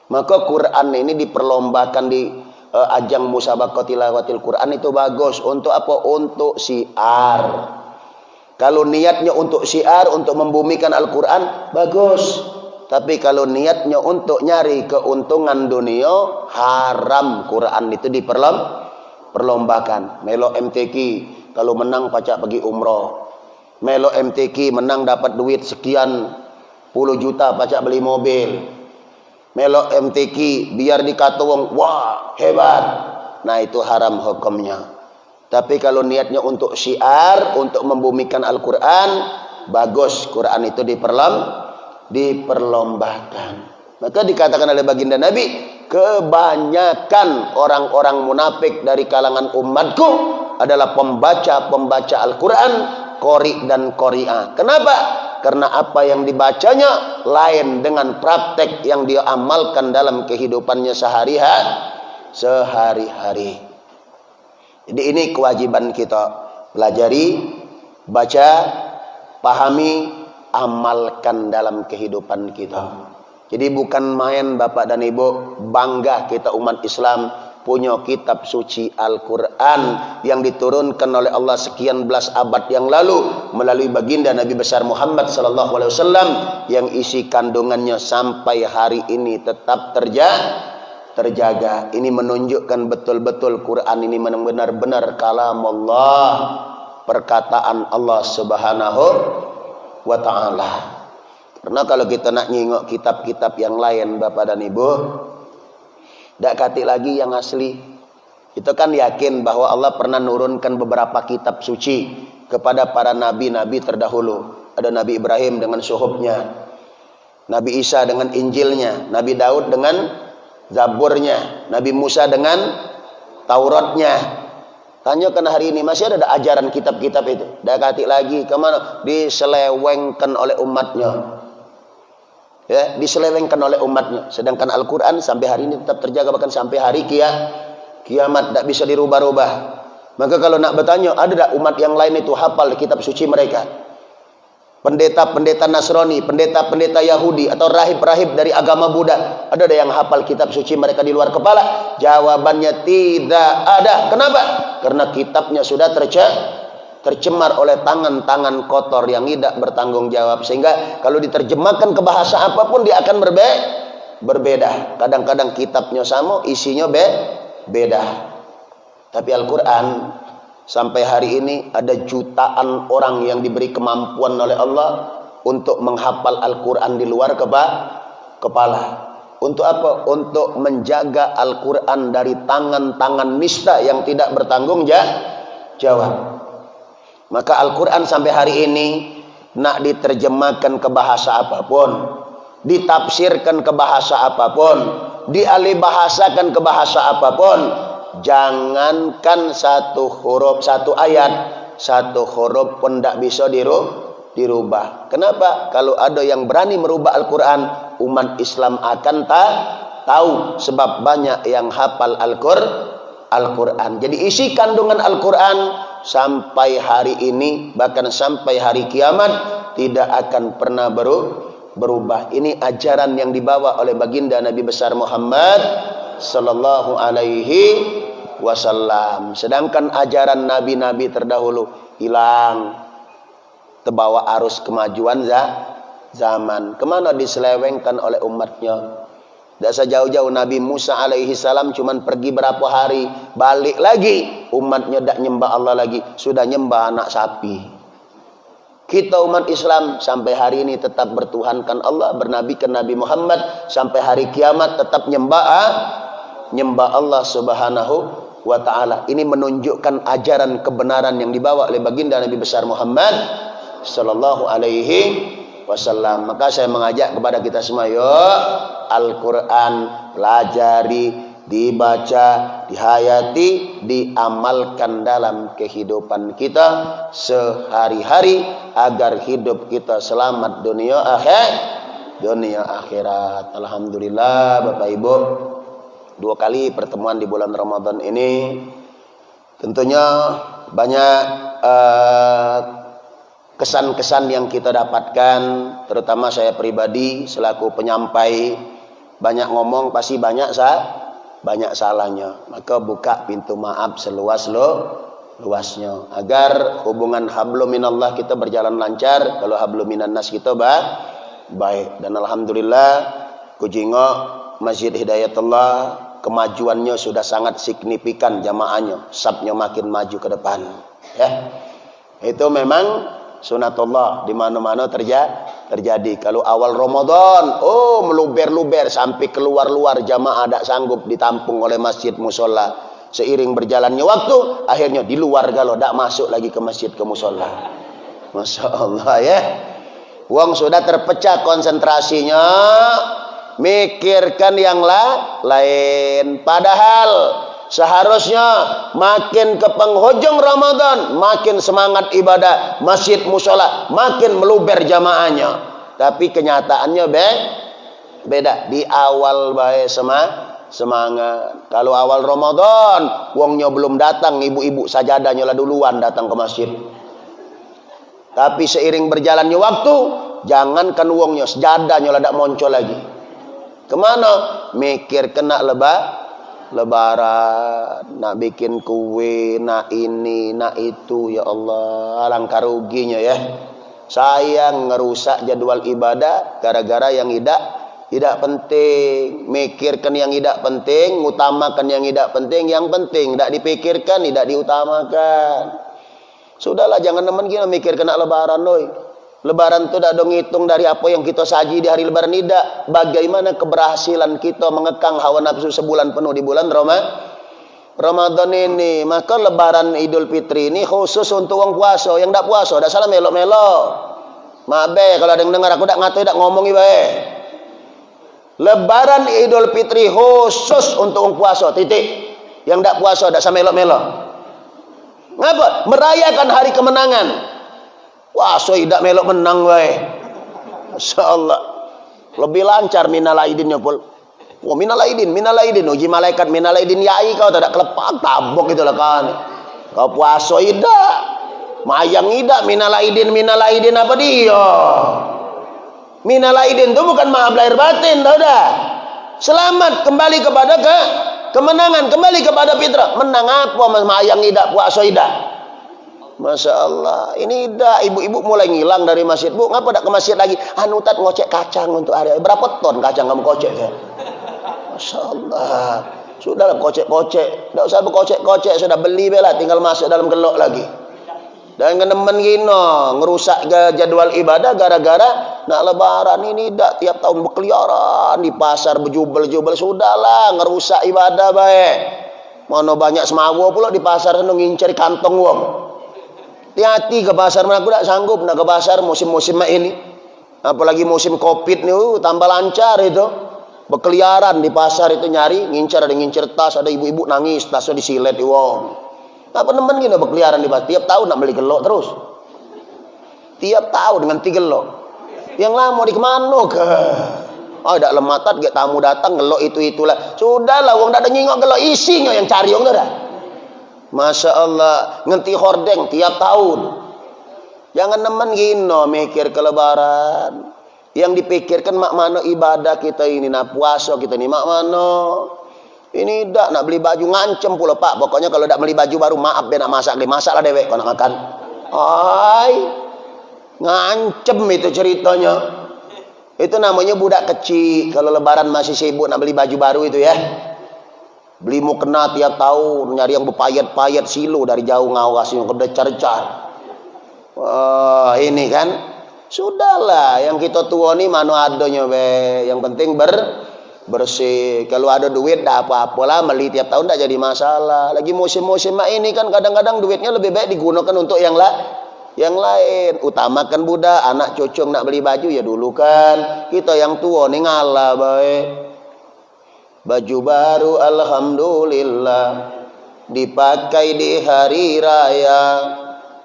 Maka Quran ini diperlombakan di ajang musabaqah tilawatil Quran, itu bagus. Untuk apa? Untuk syiar. Kalau niatnya untuk syiar, untuk membumikan Al-Quran, bagus. Tapi kalau niatnya untuk nyari keuntungan dunia, haram. Quran itu diperlombakan. Melo MTQ, kalau menang pacak pergi umroh. Melo MTQ, menang dapat duit sekian puluh juta, pacak beli mobil. Melo MTQ, biar dikata wong, wah hebat. Nah itu haram hukumnya. Tapi kalau niatnya untuk syiar, untuk membumikan Al-Quran, bagus. Quran itu diperlombakan. Maka dikatakan oleh baginda Nabi, kebanyakan orang-orang munafik dari kalangan umatku adalah pembaca Al-Quran, qari dan qari'ah. Kenapa? Karena apa yang dibacanya lain dengan praktek yang dia amalkan dalam kehidupannya sehari-hari. Jadi ini kewajiban kita, pelajari, baca, pahami, amalkan dalam kehidupan kita. Jadi bukan main Bapak dan Ibu, bangga kita umat Islam punya kitab suci Al-Quran yang diturunkan oleh Allah sekian belas abad yang lalu melalui baginda Nabi besar Muhammad sallallahu alaihi wasallam, yang isi kandungannya sampai hari ini tetap terjaga. Ini menunjukkan betul-betul Quran ini benar-benar kalam Allah, perkataan Allah Subhanahu wa ta'ala. Karena kalau kita nak nyingok kitab-kitab yang lain Bapak dan Ibu, tidak katik lagi yang asli. Kita kan yakin bahwa Allah pernah nurunkan beberapa kitab suci kepada para nabi-nabi terdahulu. Ada Nabi Ibrahim dengan suhufnya, Nabi Isa dengan Injilnya, Nabi Daud dengan Zaburnya, Nabi Musa dengan Tauratnya. Tanyakan hari ini masih ada ajaran kitab-kitab itu? Dah katik lagi kemana? Diselewengkan oleh umatnya. Ya, diselewengkan oleh umatnya. Sedangkan Al-Quran sampai hari ini tetap terjaga, bahkan sampai hari Kiamat tak bisa dirubah-rubah. Maka kalau nak bertanya, ada tak umat yang lain itu hafal kitab suci mereka? Pendeta-pendeta Nasrani, pendeta-pendeta Yahudi, atau rahib-rahib dari agama Buddha, ada yang hafal kitab suci mereka di luar kepala? Jawabannya tidak ada. Kenapa? Karena kitabnya sudah tercemar oleh tangan-tangan kotor yang tidak bertanggung jawab. Sehingga kalau diterjemahkan ke bahasa apapun dia akan berbeda. Kadang-kadang kitabnya sama, isinya beda. Tapi Al-Quran sampai hari ini ada jutaan orang yang diberi kemampuan oleh Allah untuk menghafal Al-Quran di luar kepala. Untuk apa? Untuk menjaga Al-Quran dari tangan-tangan nista yang tidak bertanggung jawab. Maka Al-Quran sampai hari ini nak diterjemahkan ke bahasa apapun, ditafsirkan ke bahasa apapun, dialihbahasakan ke bahasa apapun, jangankan satu huruf, satu ayat, satu huruf pun tidak bisa dirubah. Kenapa? Kalau ada yang berani merubah Al-Quran, umat Islam akan tahu. Sebab banyak yang hafal Al-Quran. Jadi isi kandungan Al-Quran sampai hari ini, bahkan sampai hari kiamat, tidak akan pernah berubah. Ini ajaran yang dibawa oleh baginda Nabi besar Muhammad sallallahu alaihi wasallam. Sedangkan ajaran nabi-nabi terdahulu hilang, terbawa arus kemajuan zaman. Kemana diselewengkan oleh umatnya? Tidak sejauh-jauh Nabi Musa alaihi salam cuman pergi berapa hari, balik lagi, umatnya tidak nyembah Allah lagi, sudah nyembah anak sapi. Kita umat Islam sampai hari ini tetap bertuhankan Allah, bernabikan Nabi Muhammad, sampai hari kiamat tetap nyembah Allah subhanahu wa ta'ala. Ini menunjukkan ajaran kebenaran yang dibawa oleh baginda Nabi besar Muhammad sallallahu alaihi wasallam. Maka saya mengajak kepada kita semua, yuk Al-Quran pelajari, dibaca, dihayati, diamalkan dalam kehidupan kita sehari-hari agar hidup kita selamat dunia akhirat. Alhamdulillah Bapak Ibu, 2 kali pertemuan di bulan Ramadan ini tentunya banyak kesan-kesan yang kita dapatkan, terutama saya pribadi selaku penyampai. Banyak ngomong pasti banyak salahnya. Maka buka pintu maaf seluas-luasnya agar hubungan hablum minallah kita berjalan lancar. Kalau hablum minan nas kita baik. Dan alhamdulillah kujingo Masjid Hidayatullah kemajuannya sudah sangat signifikan, jamaahnya sabnya makin maju ke depan. Ya. Itu memang sunatullah di mana-mana terjadi. Kalau awal Ramadan, meluber-luber sampai keluar-luar, jamaah tak sanggup ditampung oleh masjid musola. Seiring berjalannya waktu, akhirnya di luar galau, tak masuk lagi ke masjid, ke musola. Masya Allah ya. Uang sudah terpecah konsentrasinya, mikirkan yang lain. Padahal seharusnya makin ke penghujung Ramadan, makin semangat ibadah, masjid musola makin meluber jamaahnya. Tapi kenyataannya beda. Di awal baik semangat. Kalau awal Ramadan, wongnya belum datang, ibu-ibu sajadahnya lah duluan datang ke masjid. Tapi seiring berjalannya waktu, jangankan wongnya, sajadahnya lah tak muncul lagi. Kemana? Mikir kena Lebaran, nak bikin kue, nak ini, nak itu, ya Allah, alangkah ruginya ya. Sayang ngerusak jadwal ibadah gara-gara yang tidak penting. Mikirkan yang tidak penting, utamakan yang tidak penting. Yang penting tidak dipikirkan, tidak diutamakan. Sudahlah, jangan nemen kita mikir kena Lebaran loh. Lebaran itu tidak dong hitung dari apa yang kita saji di hari Lebaran, tidak. Bagaimana keberhasilan kita mengekang hawa nafsu sebulan penuh di bulan Ramadan ini. Maka Lebaran Idul Fitri ini khusus untuk orang puasa. Yang tidak puasa, tidak salah melok-melok. Mabe kalau ada yang dengar aku tidak ngatai, tidak ngomong ibae. Lebaran Idul Fitri khusus untuk orang puasa, titik. Yang tidak puasa, tidak salah melok-melok. Ngapa? Merayakan hari kemenangan. Wah, so tidak melok menang wae. Masyaallah. Lebih lancar minal aidinnya pul. Wah, minal aidin, uji malaikat minal aidin yai kau tak kelepak tabok itulah kan. Kau puasa ida, mayang ida minal aidin apa dia? Minal aidin itu bukan maaf lahir batin, tahu dah. Selamat kembali kepada kemenangan, kembali kepada fitrah. Menang apa mayang ida puasa ida? Masya Allah, ini dah ibu-ibu mulai ngilang dari masjid. Bu, ngapa tak ke masjid lagi? Anu tat ngocek kacang untuk hari. Berapa ton kacang kamu kocek ya? Masya Allah, sudahlah kocek-kocek. Tak usah berkocek-kocek, sudah beli bela, tinggal masuk dalam gelok lagi. Dan nemen gino, ngerusak jadwal ibadah gara-gara nak lebaran ini dah tiap tahun berkeliaran di pasar berjubel-jubel. Sudahlah, ngerusak ibadah baik. Mana banyak semawa pula di pasar ngincar kantong wong. Hati-hati ke pasar, aku tak sanggup nak ke pasar musim-musim ini. Apalagi musim Covid ni, tambah lancar itu. Berkeliaran di pasar itu nyari, ada ngincar tas, ada ibu-ibu nangis, tasnya disilet wong. Apa nemen gini berkeliaran di pasar? Tiap tahun nak beli gelok terus. Tiap tahun dengan 3 gelok. Yang lama di kemana ke? Oh, tak lematat, gak tamu datang gelok itu-itulah. Sudahlah, wong tak ada nyingok gelok isinya yang cari wong tu dah. Masya Allah, ngenti hordeng tiap tahun. Jangan nemen gino mikir ke lebaran. Yang dipikirkan mak mano ibadah kita ini, nak puasa kita ini mak mano. Ini dak nak beli baju ngancem pula pak. Pokoknya kalau dak beli baju baru maaf nak masak lah dewek kau nak makan. Ay, ngancem itu ceritanya. Itu namanya budak kecil. Kalau lebaran masih sibuk nak beli baju baru itu ya. Beli mukena tiap tahun, nyari yang berpayat-payat silo dari jauh ngawas yang kedecar-decar. Wah, ini kan sudahlah yang kita tua ni mana adanya be. Yang penting bersih. Kalau ada duit dah apa-apalah, beli tiap tahun tak jadi masalah. Lagi musim-musim ini kan kadang-kadang duitnya lebih baik digunakan untuk yang lain. Utamakan budak, anak cucu nak beli baju ya dulu kan. Kita yang tua ni ngalah baik. Baju baru alhamdulillah dipakai di hari raya.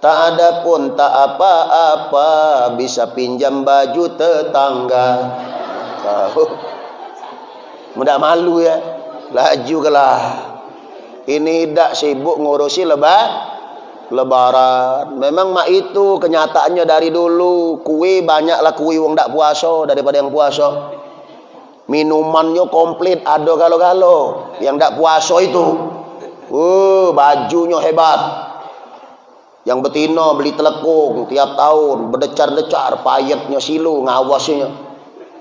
Tak ada pun tak apa-apa, bisa pinjam baju tetangga. Tahu? Mudah malu ya. Laju kelah. Ini dak sibuk ngurusi lebaran. Memang mak itu kenyataannya dari dulu. Kue banyaklah kue wong dak puasa daripada yang puasa. Minumannya komplit ada galo-galo. Yang dak puasa itu. Bajunya hebat. Yang betina beli telekung tiap tahun berdecar-decar, payetnya silu ngawasnya.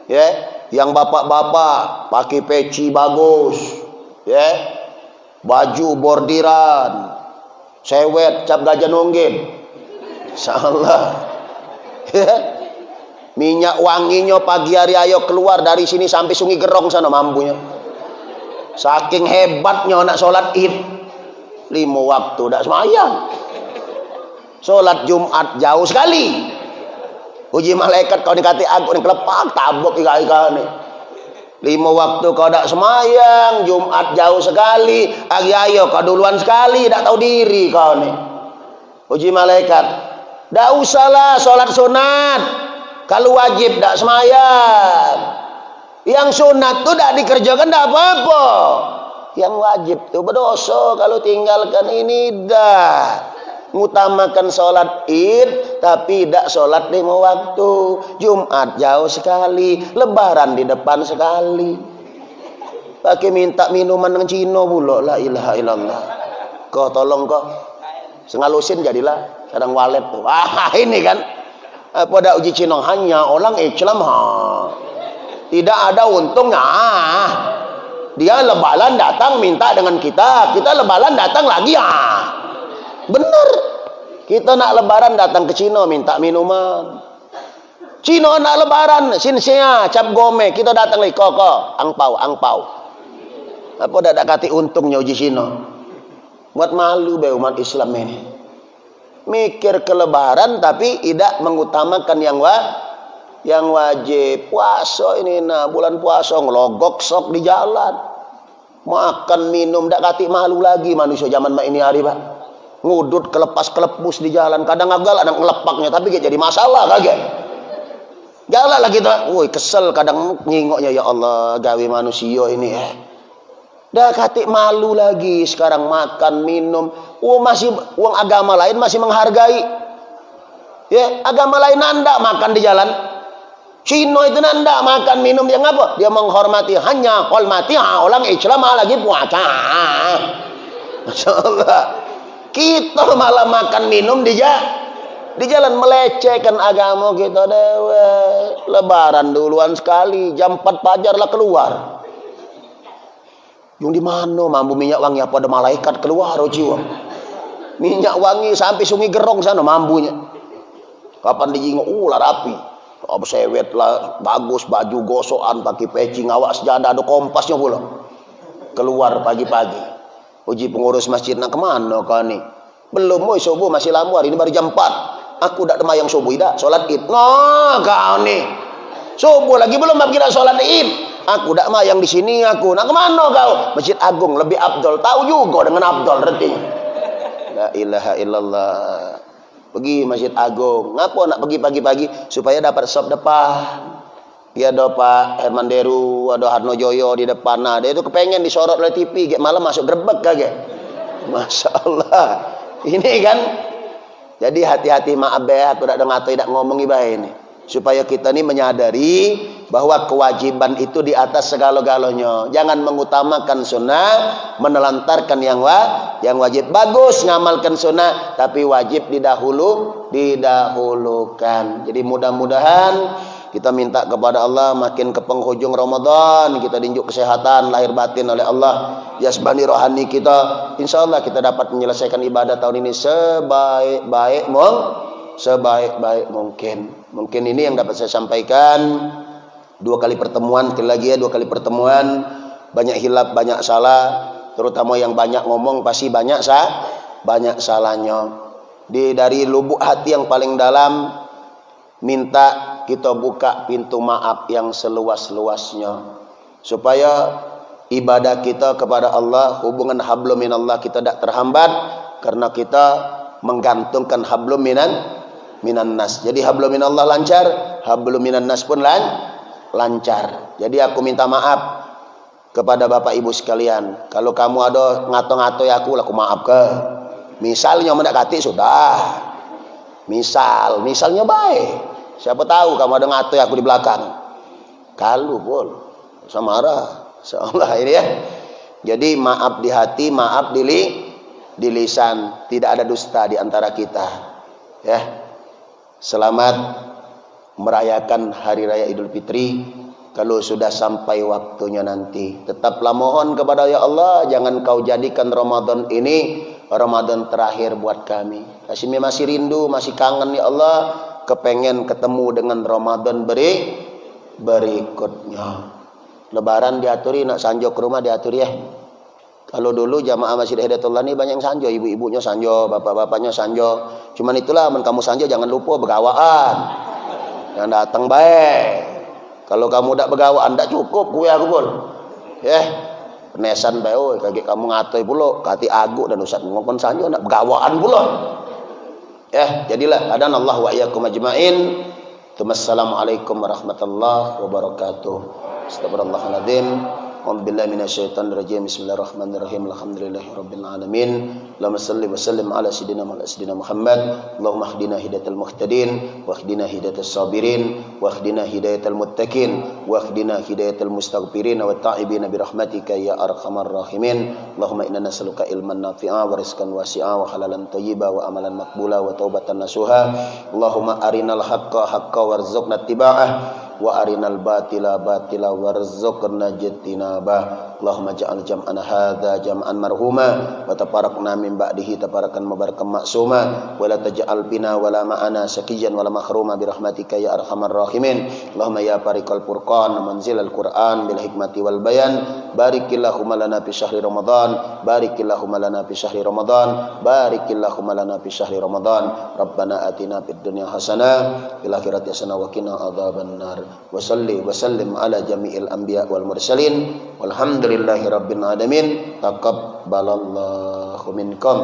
Ya, yang bapak-bapak pakai peci bagus. Ya. Baju bordiran. Sewet cap gajah nonggin. Insyaallah. Ya. Minyak wanginya pagi hari ayo keluar dari sini sampai Sungai Gerong sana mampunya. Saking hebatnya nak sholat id 5 waktu tak semayang. Sholat Jumat jauh sekali. Uji malaikat kau dikati aku ni kelepak tabok ika-ika ni. 5 waktu kau tak semayang, Jumat jauh sekali, pagi ayo kau duluan sekali, tak tahu diri kau ni. Uji malaikat, tak usahlah sholat sunat. Kalau wajib tak semayang. Yang sunat tu tak dikerjakan tak apa-apa. Yang wajib tu berdosa kalau tinggalkan ini dah. Ngutamakan sholat id tapi tidak sholat 5 waktu. Jumat jauh sekali, lebaran di depan sekali. Pakai minta minuman dengan Cina pula. La ilaha illallah. Kau tolong kau sengalusin jadilah kadang walet tu. Ini kan pada uji Cina hanya orang Islam tidak ada untungnya. Dia lebaran datang minta dengan kita lebaran datang lagi benar. Kita nak lebaran datang ke Cina minta minuman. Cina nak lebaran sinsia cap gome, kita datang lagi koko angpau. Apa dah kati untungnya uji Cina. Buat malu be umat Islam ini. Mikir ke lebaran tapi tidak mengutamakan yang wajib. Puasa ini bulan puasa ngelogok sok di jalan. Makan minum dak kati malu lagi manusia zaman ini hari Pak. Ngudut kelepas-kelepus di jalan. Kadang agak ada ngelepaknya tapi gak jadi masalah kaget. Galak lagi tuh. Woi, kesel kadang nyingoknya, ya Allah, gawe manusia ini ya. Dah katik malu lagi sekarang makan minum. Masih uang agama lain masih menghargai. Ya, agama lain nanda makan di jalan. Cino itu nanda makan minum dia ngapa? Dia menghormati, hanya hormati orang Islam lagi puasa. Masya Allah. Kita malah makan minum di jalan melecehkan agama kita dewe. Lebaran duluan sekali, jam 4 fajar lah keluar. Yung di mana mampu minyak wangi apa ada malaikat keluar jiwa. Minyak wangi sampai Sungai Gerong sana mampunya. Kapan dijingok ular api. Apa sewet lah bagus baju gosokan pakai peci ngawak sejadah ada kompasnya pula. Keluar pagi-pagi. Uji pengurus masjid nak kemana kau ni? Belum mau subuh masih lama hari ini baru jam 4. Aku dak demayang subuh dah solat Id. Nah kau ni. Subuh lagi belum kira solat Id. Aku dak mayang di sini aku. Nak kemana kau? Masjid Agung lebih afdol. Tahu juga dengan afdol artinya. La ilaha illallah. Pergi Masjid Agung. Ngapa nak pergi pagi-pagi? Supaya dapat sop depan. Dia ada Pak Herman Deru, ada Harno Joyo di depan. Nah, dia itu kepengen disorot oleh TV. Kayak malam masuk gerbek kagak. Masya Allah. Ini kan. Jadi hati-hati maaf ya. Aku tak dengar atau tidak ngomong ibadah ini. Supaya kita ini menyadari bahwa kewajiban itu di atas segala-galanya. Jangan mengutamakan sunnah, menelantarkan yang wajib. Bagus ngamalkan sunnah, tapi wajib didahulukan. Jadi mudah-mudahan kita minta kepada Allah makin ke penghujung Ramadan, kita diunjuk kesehatan lahir batin oleh Allah, jasmani rohani kita. Insya Allah kita dapat menyelesaikan ibadah tahun ini sebaik-baik mungkin. Mungkin ini yang dapat saya sampaikan. 2 kali pertemuan, sekali lagi ya, 2 kali pertemuan, banyak hilap, banyak salah, terutama yang banyak ngomong pasti banyak salahnya. Dari lubuk hati yang paling dalam, minta kita buka pintu maaf yang seluas-luasnya, supaya ibadah kita kepada Allah, hubungan hablum minallah kita tidak terhambat, karena kita menggantungkan hablum minan nas. Jadi hablum minallah lancar, hablum minan nas pun lancar. Jadi aku minta maaf kepada Bapak Ibu sekalian. Kalau kamu ada ngato-ngato ya aku maaf ke. Misalnya mendekati sudah. Misalnya baik. Siapa tahu kamu ada ngato ya aku di belakang. Kalau pun marah. Insyaallah ini ya. Jadi maaf di hati, maaf di lisan. Tidak ada dusta di antara kita. Ya. Selamat merayakan Hari Raya Idul Fitri. Kalau sudah sampai waktunya nanti, tetaplah mohon kepada ya Allah, jangan kau jadikan Ramadan ini Ramadan terakhir buat kami. Kami masih rindu, masih kangen ya Allah, kepengen ketemu dengan Ramadan berikutnya. Lebaran diaturi, nak sanjo ke rumah diaturi ya. Kalau dulu jamaah Masjid Hidayatullah ini banyak yang sanjo, ibu-ibunya sanjo, bapak-bapaknya sanjo. Cuman itulah, kamu sanjo jangan lupa begawaan. Yang datang baik. Kalau kamu tak begawaan tak cukup kue aku pun. Penesan baik, kaget kamu ngatoi pula, kati aguk dan ustaz ngomong sanjo nak begawaan pula. Jadilah adan Allah wa iyyakum ajmain. Assalamualaikum warahmatullahi wabarakatuh. Astagfirullahaladzim. A'udzubillahi minasyaitonir rajim. Bismillahirrahmanirrahim. Alhamdulillahirabbil alamin. Allahumma shalli wa sallim ala sayyidina Muhammad. Allahumma hdina hidayatal muhtadin wa hdina hidayatas sabirin wa hdina hidayatal muttaqin wa hdina hidayatal mustaghfirin wa ta'ibin bi rahmatika ya arhamar rahimin. Allahumma inna nas'aluka ilman nafi'a wa rizqan wasi'a wa halalan thayyiba wa amalan maqbula wa taubatan nasuha. Allahumma arinal haqqa haqqan warzuqna ittiba'ah wa arinal batila batila warzuqna ijtinabah. Allahumma ja'al jam'ana hadza jam'an marhuma wa tafarraqna min ba'dihi tafarraqan mubarakan ma'suma wa la taj'al bina wa la ma'ana saqiyan wa la mahruma bi rahmatika ya arhamar rahimin. Allahumma ya fariqal furqan manzilal qur'an bil hikmati wal bayan barikillahumma lana fi syahri ramadan barikillahumma lana fi syahri ramadan barikillahumma lana fi syahri ramadan. Rabbana atina fid dunya hasanah fil akhirati hasanah wa qina adzabannar. Wa salli wa sallim ala jami'il anbiya wal mursalin walhamdulillahi rabbil alamin. Taqabbalallahu minkum.